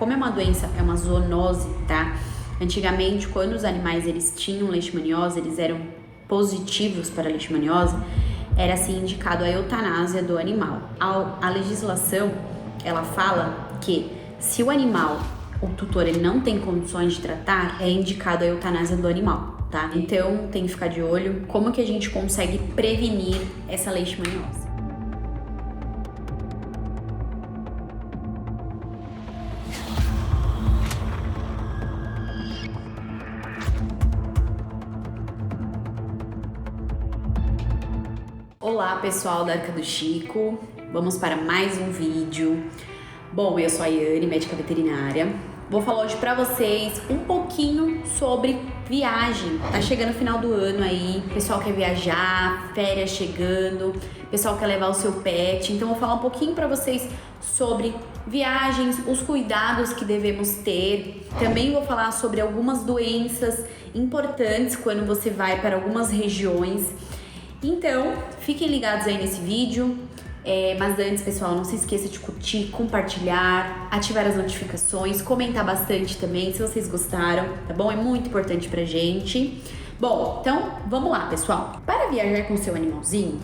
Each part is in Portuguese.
como é uma doença, é uma zoonose, tá? Antigamente, quando os animais eles tinham leishmaniose, eles eram positivos para a leishmaniose, era assim indicado a eutanásia do animal. A legislação, ela fala que se o animal, o tutor, ele não tem condições de tratar, é indicado a eutanásia do animal, tá? Então, tem que ficar de olho como que a gente consegue prevenir essa leishmaniose. Olá pessoal da Arca do Chico, vamos para mais um vídeo. Bom, eu sou a Yane, médica veterinária. Vou falar hoje pra vocês um pouquinho sobre viagem. Tá chegando o final do ano aí, o pessoal quer viajar, férias chegando, o pessoal quer levar o seu pet. Então vou falar um pouquinho pra vocês sobre viagens, os cuidados que devemos ter. Também vou falar sobre algumas doenças importantes quando você vai para algumas regiões. Então, fiquem ligados aí nesse vídeo, mas antes, pessoal, não se esqueça de curtir, compartilhar, ativar as notificações, comentar bastante também se vocês gostaram, tá bom? É muito importante pra gente. Bom, então, vamos lá, pessoal. Para viajar com o seu animalzinho,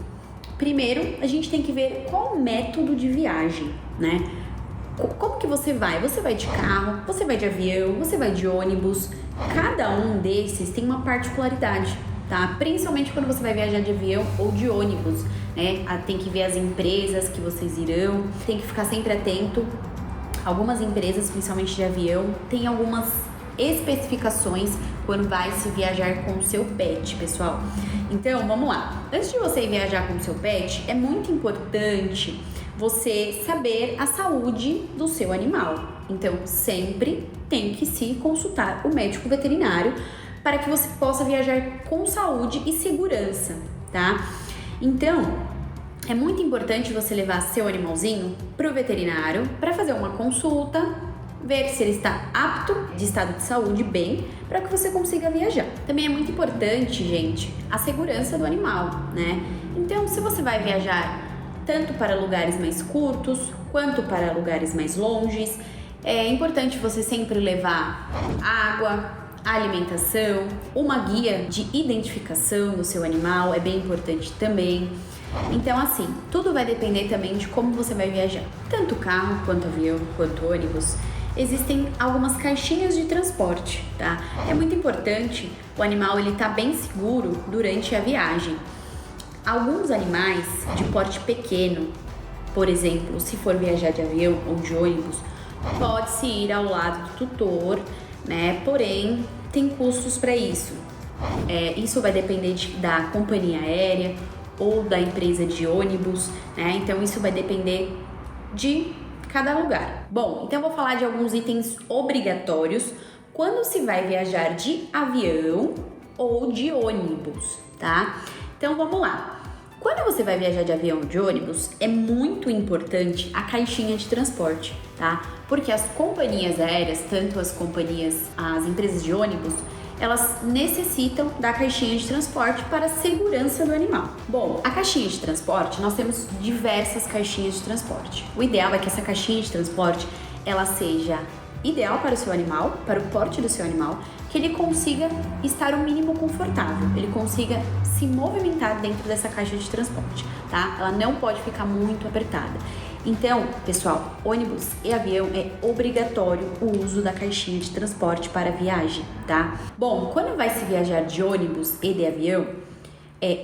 primeiro a gente tem que ver qual o método de viagem, né? Como que você vai? Você vai de carro, você vai de avião, você vai de ônibus. Cada um desses tem uma particularidade, tá? Principalmente quando você vai viajar de avião ou de ônibus, né? Tem que ver as empresas que vocês irão, tem que ficar sempre atento. Algumas empresas, principalmente de avião, tem algumas especificações quando vai se viajar com o seu pet, pessoal. Então, vamos lá. Antes de você viajar com o seu pet, é muito importante você saber a saúde do seu animal. Então, sempre tem que se consultar o médico veterinário para que você possa viajar com saúde e segurança, tá? Então, é muito importante você levar seu animalzinho pro veterinário para fazer uma consulta, ver se ele está apto, de estado de saúde bem, para que você consiga viajar. Também é muito importante, gente, a segurança do animal, né? Então, se você vai viajar tanto para lugares mais curtos, quanto para lugares mais longes, é importante você sempre levar água, alimentação, uma guia de identificação do seu animal, é bem importante também. Então, assim, tudo vai depender também de como você vai viajar. Tanto carro, quanto avião, quanto ônibus. Existem algumas caixinhas de transporte, tá? É muito importante o animal ele tá bem seguro durante a viagem. Alguns animais de porte pequeno, por exemplo, se for viajar de avião ou de ônibus, pode-se ir ao lado do tutor, né? Porém, tem custos para isso. Isso vai depender da companhia aérea ou da empresa de ônibus, né? Então, isso vai depender de cada lugar. Bom, então eu vou falar de alguns itens obrigatórios quando se vai viajar de avião ou de ônibus, tá? Então, vamos lá. Quando você vai viajar de avião ou de ônibus, é muito importante a caixinha de transporte, tá? Porque as companhias aéreas, tanto as empresas de ônibus, elas necessitam da caixinha de transporte para a segurança do animal. Bom, a caixinha de transporte, nós temos diversas caixinhas de transporte. O ideal é que essa caixinha de transporte, ela seja ideal para o seu animal, para o porte do seu animal, que ele consiga estar o mínimo confortável, ele consiga se movimentar dentro dessa caixa de transporte, tá? Ela não pode ficar muito apertada. Então, pessoal, ônibus e avião é obrigatório o uso da caixinha de transporte para viagem, tá? Bom, quando vai se viajar de ônibus e de avião,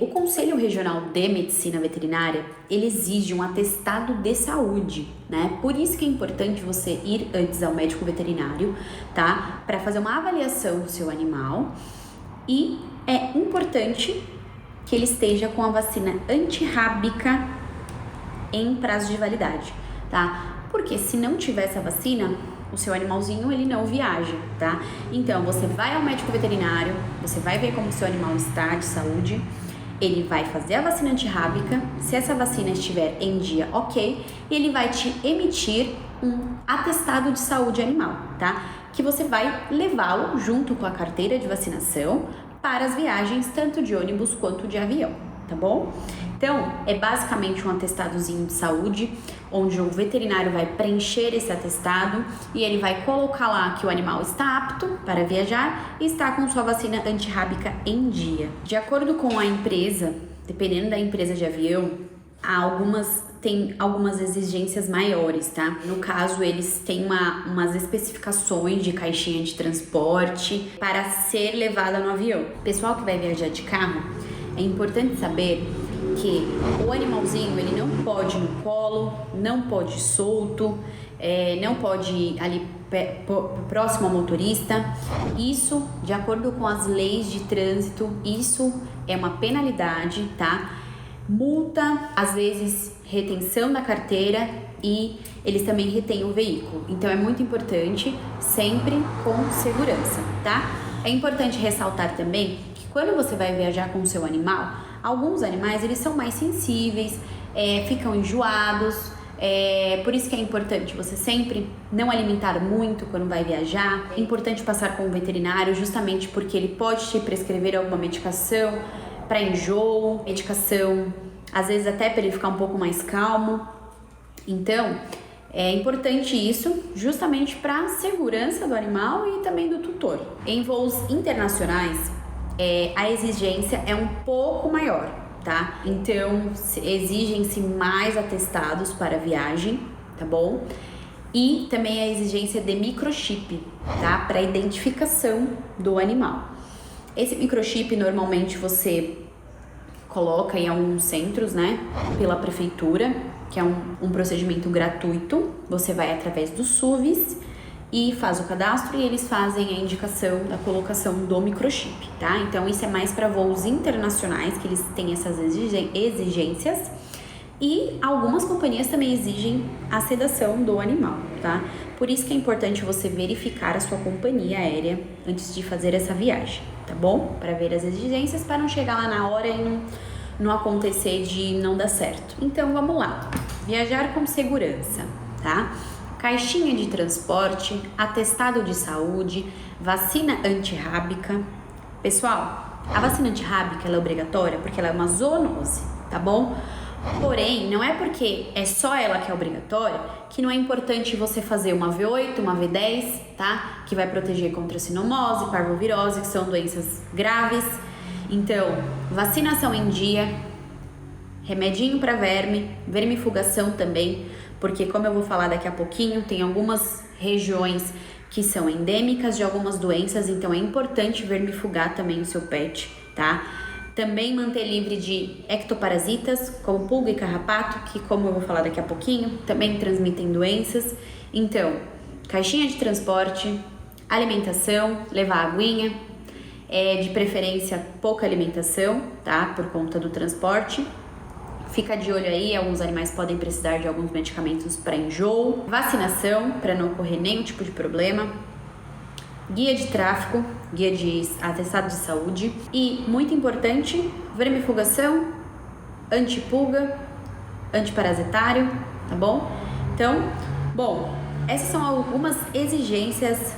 o Conselho Regional de Medicina Veterinária, ele exige um atestado de saúde, né? Por isso que é importante você ir antes ao médico veterinário, tá? Para fazer uma avaliação do seu animal e é importante que ele esteja com a vacina antirrábica em prazo de validade, tá? Porque se não tiver essa vacina, o seu animalzinho ele não viaja, tá? Então você vai ao médico veterinário, você vai ver como o seu animal está de saúde, ele vai fazer a vacina antirrábica, se essa vacina estiver em dia, ok, ele vai te emitir um atestado de saúde animal, tá? Que você vai levá-lo junto com a carteira de vacinação para as viagens tanto de ônibus quanto de avião, tá bom? Então, é basicamente um atestadozinho de saúde, onde o veterinário vai preencher esse atestado e ele vai colocar lá que o animal está apto para viajar e está com sua vacina antirrábica em dia. De acordo com a empresa, dependendo da empresa de avião, tem algumas exigências maiores, tá? No caso, eles têm umas especificações de caixinha de transporte para ser levada no avião. Pessoal que vai viajar de carro, é importante saber que o animalzinho, ele não pode ir no colo, não pode ir solto, não pode ir ali próximo ao motorista. Isso, de acordo com as leis de trânsito, isso é uma penalidade, tá? Multa, às vezes retenção da carteira e eles também retêm o veículo. Então é muito importante, sempre com segurança, tá? É importante ressaltar também que quando você vai viajar com o seu animal, alguns animais eles são mais sensíveis, ficam enjoados, por isso que é importante você sempre não alimentar muito quando vai viajar. É importante passar com o veterinário justamente porque ele pode te prescrever alguma medicação para enjoo, medicação, às vezes até para ele ficar um pouco mais calmo. Então, é importante isso justamente para a segurança do animal e também do tutor. Em voos internacionais, a exigência é um pouco maior, tá? Então, exigem-se mais atestados para a viagem, tá bom? E também a exigência de microchip, tá? Para identificação do animal. Esse microchip, normalmente, você coloca em alguns centros, né? Pela prefeitura, que é um procedimento gratuito. Você vai através do SUVs e faz o cadastro e eles fazem a indicação da colocação do microchip, tá? Então, isso é mais para voos internacionais, que eles têm essas exigências. E algumas companhias também exigem a sedação do animal, tá? Por isso que é importante você verificar a sua companhia aérea antes de fazer essa viagem, tá bom? Para ver as exigências, para não chegar lá na hora e não acontecer de não dar certo. Então, vamos lá. Viajar com segurança, tá? Caixinha de transporte, atestado de saúde, vacina antirrábica. Pessoal, a vacina antirrábica ela é obrigatória porque ela é uma zoonose, tá bom? Porém, não é porque é só ela que é obrigatória que não é importante você fazer uma V8, uma V10, tá? Que vai proteger contra sinomose, parvovirose, que são doenças graves. Então, vacinação em dia, remedinho para verme, vermifugação também, porque como eu vou falar daqui a pouquinho, tem algumas regiões que são endêmicas de algumas doenças, então é importante vermifugar também o seu pet, tá? Também manter livre de ectoparasitas, como pulga e carrapato, que como eu vou falar daqui a pouquinho, também transmitem doenças. Então, caixinha de transporte, alimentação, levar aguinha, de preferência pouca alimentação, tá? Por conta do transporte. Fica de olho aí, alguns animais podem precisar de alguns medicamentos para enjoo. Vacinação, para não ocorrer nenhum tipo de problema. Guia de tráfego, guia de atestado de saúde e, muito importante, vermifugação, antipulga, antiparasitário, tá bom? Então, essas são algumas exigências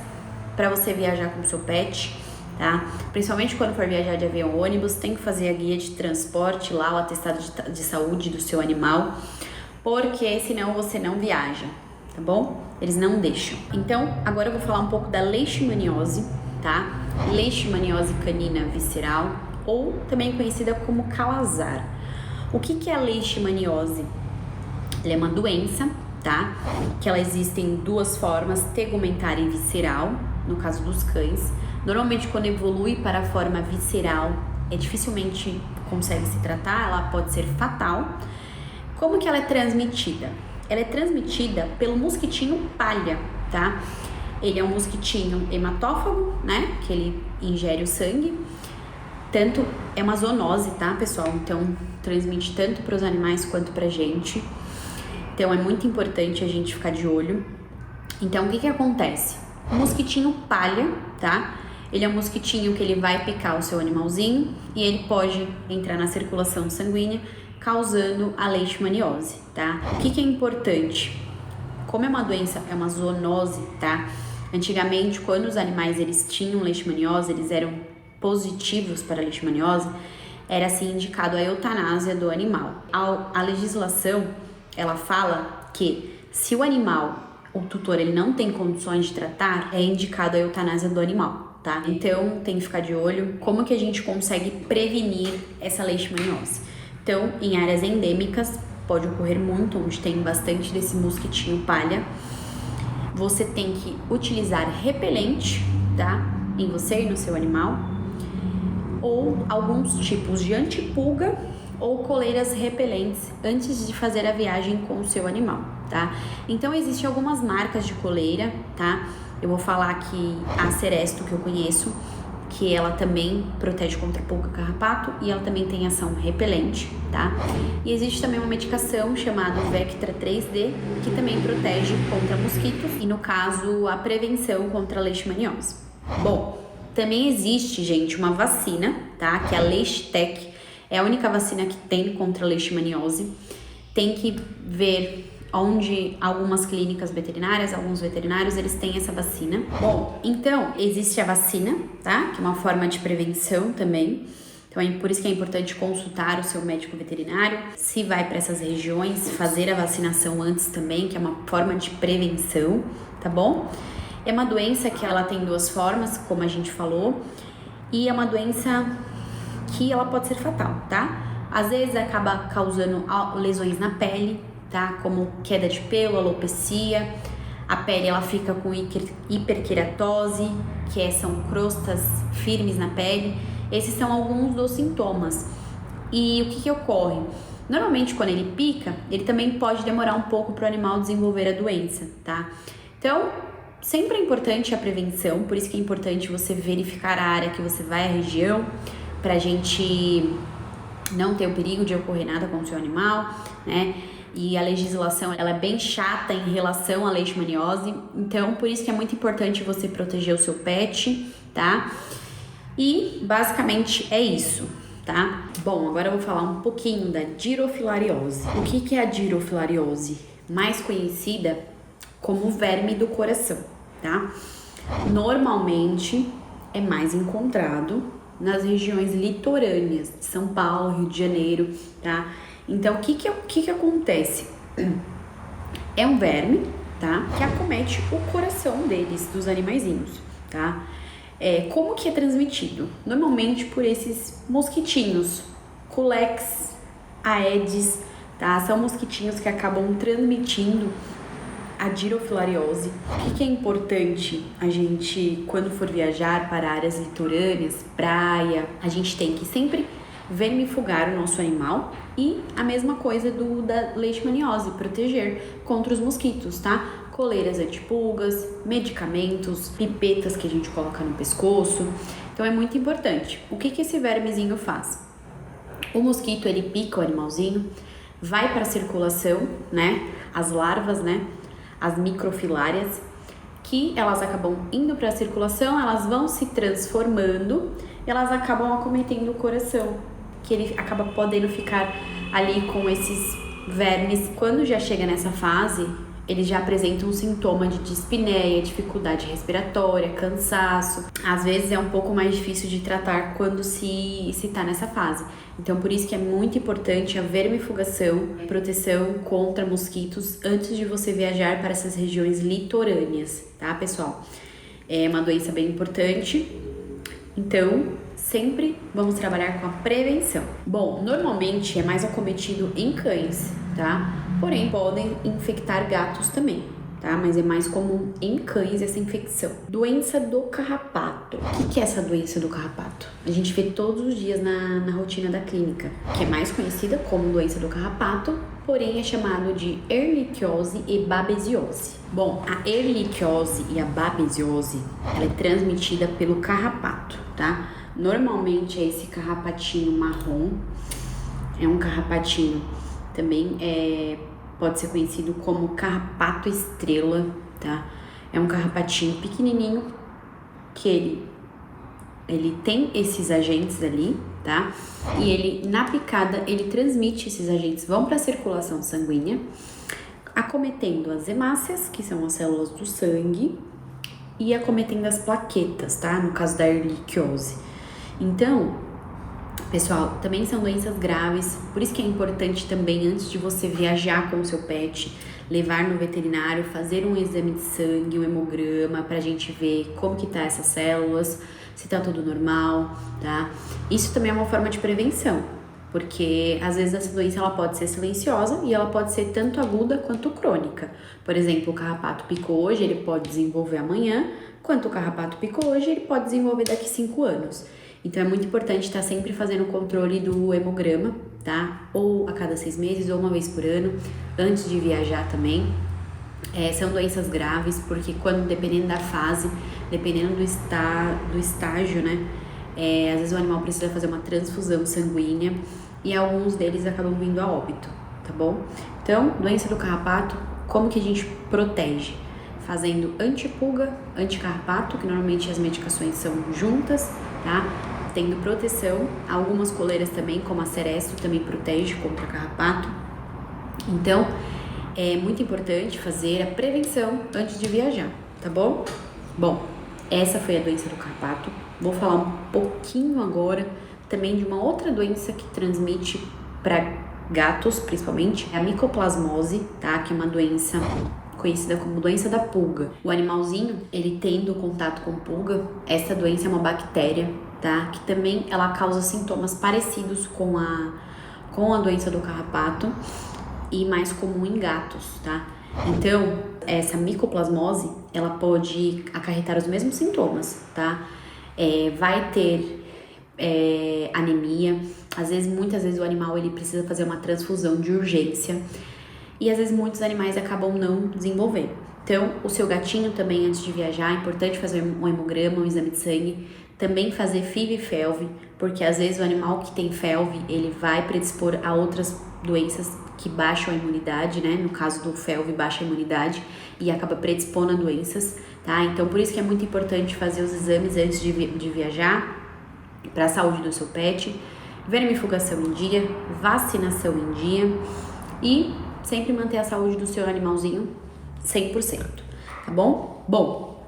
para você viajar com o seu pet, tá? Principalmente quando for viajar de avião ou ônibus, tem que fazer a guia de transporte lá, o atestado de saúde do seu animal, porque senão você não viaja, tá bom? Eles não deixam. Então, agora eu vou falar um pouco da leishmaniose, tá? Leishmaniose canina visceral, ou também conhecida como calazar. O que é a leishmaniose? Ela é uma doença, tá? Que ela existe em duas formas, tegumentar e visceral, no caso dos cães. Normalmente, quando evolui para a forma visceral, dificilmente consegue se tratar, ela pode ser fatal. Como que ela é transmitida? Ela é transmitida pelo mosquitinho palha, tá? Ele é um mosquitinho hematófago, né? Que ele ingere o sangue. Tanto é uma zoonose, tá, pessoal? Então, transmite tanto para os animais quanto pra gente. Então, é muito importante a gente ficar de olho. Então, o que acontece? O mosquitinho palha, tá? Ele é um mosquitinho que ele vai picar o seu animalzinho e ele pode entrar na circulação sanguínea, causando a leishmaniose, tá? O que é importante? Como é uma doença, é uma zoonose, tá? Antigamente, quando os animais eles tinham leishmaniose, eles eram positivos para a leishmaniose, era assim indicado a eutanásia do animal. A legislação, ela fala que se o animal, o tutor, ele não tem condições de tratar, é indicado a eutanásia do animal, tá? Então, tem que ficar de olho como que a gente consegue prevenir essa leishmaniose. Então, em áreas endêmicas, pode ocorrer muito, onde tem bastante desse mosquitinho palha. Você tem que utilizar repelente, tá? Em você e no seu animal. Ou alguns tipos de antipulga ou coleiras repelentes antes de fazer a viagem com o seu animal, tá? Então, existem algumas marcas de coleira, tá? Eu vou falar aqui a Seresto, que eu conheço, que ela também protege contra pulga carrapato e ela também tem ação repelente, tá? E existe também uma medicação chamada Vectra 3D, que também protege contra mosquitos e, no caso, a prevenção contra a leishmaniose. Bom, também existe, gente, uma vacina, tá? Que é a Leishtec, é a única vacina que tem contra a leishmaniose. Tem que ver onde algumas clínicas veterinárias, alguns veterinários, eles têm essa vacina. Bom, então, existe a vacina, tá? Que é uma forma de prevenção também. Então, é por isso que é importante consultar o seu médico veterinário. Se vai para essas regiões, fazer a vacinação antes também, que é uma forma de prevenção, tá bom? É uma doença que ela tem duas formas, como a gente falou, e é uma doença que ela pode ser fatal, tá? Às vezes acaba causando lesões na pele, tá? Como queda de pelo, alopecia. A pele ela fica com hiperqueratose, são crostas firmes na pele. Esses são alguns dos sintomas. E o que ocorre? Normalmente quando ele pica, ele também pode demorar um pouco para o animal desenvolver a doença, tá? Então, sempre é importante a prevenção, por isso que é importante você verificar a área que você vai, a região, pra gente não ter o perigo de ocorrer nada com o seu animal, né? E a legislação, ela é bem chata em relação à leishmaniose, então por isso que é muito importante você proteger o seu pet, tá? E basicamente é isso, tá? Bom, agora eu vou falar um pouquinho da girofilariose. O que é a girofilariose? Mais conhecida como verme do coração, tá? Normalmente é mais encontrado nas regiões litorâneas de São Paulo, Rio de Janeiro, tá? Então, o que acontece? É um verme, tá? Que acomete o coração deles, dos animaizinhos, tá? Como que é transmitido? Normalmente por esses mosquitinhos, Culex, Aedes, tá? São mosquitinhos que acabam transmitindo a girofilariose. O que é importante a gente, quando for viajar para áreas litorâneas, praia, a gente tem que sempre vermifugar o nosso animal e a mesma coisa da leishmaniose, proteger contra os mosquitos, tá? Coleiras antipulgas, medicamentos, pipetas que a gente coloca no pescoço. Então é muito importante. O que esse vermezinho faz? O mosquito, ele pica o animalzinho, vai para a circulação, né? As larvas, né? As microfilárias, que elas acabam indo para a circulação, elas vão se transformando, elas acabam acometendo o coração, que ele acaba podendo ficar ali com esses vermes. Quando já chega nessa fase, eles já apresentam um sintoma de dispneia, dificuldade respiratória, cansaço. Às vezes é um pouco mais difícil de tratar quando se tá nessa fase. Então, por isso que é muito importante a vermifugação, proteção contra mosquitos antes de você viajar para essas regiões litorâneas, tá, pessoal? É uma doença bem importante, então sempre vamos trabalhar com a prevenção. Bom, normalmente é mais acometido em cães, tá? Porém, podem infectar gatos também, tá? Mas é mais comum em cães essa infecção. Doença do carrapato. O que é essa doença do carrapato? A gente vê todos os dias na rotina da clínica, que é mais conhecida como doença do carrapato, porém é chamado de ehrlichiose e babesiose. Bom, a ehrlichiose e a babesiose, ela é transmitida pelo carrapato, tá? Normalmente é esse carrapatinho marrom, é um carrapatinho também pode ser conhecido como carrapato estrela, tá? É um carrapatinho pequenininho que ele tem esses agentes ali, tá? E ele, na picada, ele transmite esses agentes, vão para a circulação sanguínea, acometendo as hemácias, que são as células do sangue, e acometendo as plaquetas, tá? No caso da ehrlichiose. Então, Pessoal, também são doenças graves, por isso que é importante também, antes de você viajar com o seu pet, levar no veterinário, fazer um exame de sangue, um hemograma, pra gente ver como que tá essas células, se tá tudo normal, tá? Isso também é uma forma de prevenção, porque às vezes essa doença ela pode ser silenciosa e ela pode ser tanto aguda quanto crônica. Por exemplo, o carrapato picou hoje, ele pode desenvolver amanhã, quanto o carrapato picou hoje, ele pode desenvolver daqui 5 anos. Então é muito importante estar sempre fazendo o controle do hemograma, tá? Ou a cada 6 meses ou uma vez por ano, antes de viajar também. São doenças graves, porque dependendo da fase, dependendo do estágio, né? Às vezes o animal precisa fazer uma transfusão sanguínea e alguns deles acabam vindo a óbito, tá bom? Então, doença do carrapato, como que a gente protege? Fazendo antipulga, anticarrapato, que normalmente as medicações são juntas, tá? Tendo proteção, algumas coleiras também, como a Seresto, também protege contra carrapato. Então, é muito importante fazer a prevenção antes de viajar, tá bom? Bom, essa foi a doença do carrapato. Vou falar um pouquinho agora também de uma outra doença que transmite para gatos, principalmente, é a micoplasmose, tá? Que é uma doença conhecida como doença da pulga. O animalzinho, ele tendo contato com pulga, essa doença é uma bactéria, tá? Que também ela causa sintomas parecidos com a doença do carrapato e mais comum em gatos, tá? Então, essa micoplasmose, ela pode acarretar os mesmos sintomas, tá? Vai ter anemia, muitas vezes o animal ele precisa fazer uma transfusão de urgência e às vezes muitos animais acabam não desenvolvendo. Então, o seu gatinho também, antes de viajar, é importante fazer um hemograma, um exame de sangue, também fazer FIV e FeLV, porque às vezes o animal que tem FeLV, ele vai predispor a outras doenças que baixam a imunidade, né? No caso do FeLV, baixa a imunidade e acaba predispondo a doenças, tá? Então, por isso que é muito importante fazer os exames antes de viajar, para a saúde do seu pet, vermifugação em dia, vacinação em dia e sempre manter a saúde do seu animalzinho 100%, tá bom? Bom,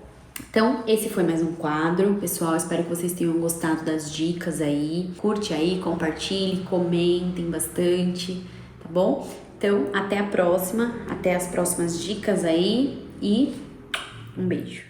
então esse foi mais um quadro, pessoal, espero que vocês tenham gostado das dicas aí, curte aí, compartilhe, comentem bastante, tá bom? Então, até a próxima, até as próximas dicas aí e um beijo.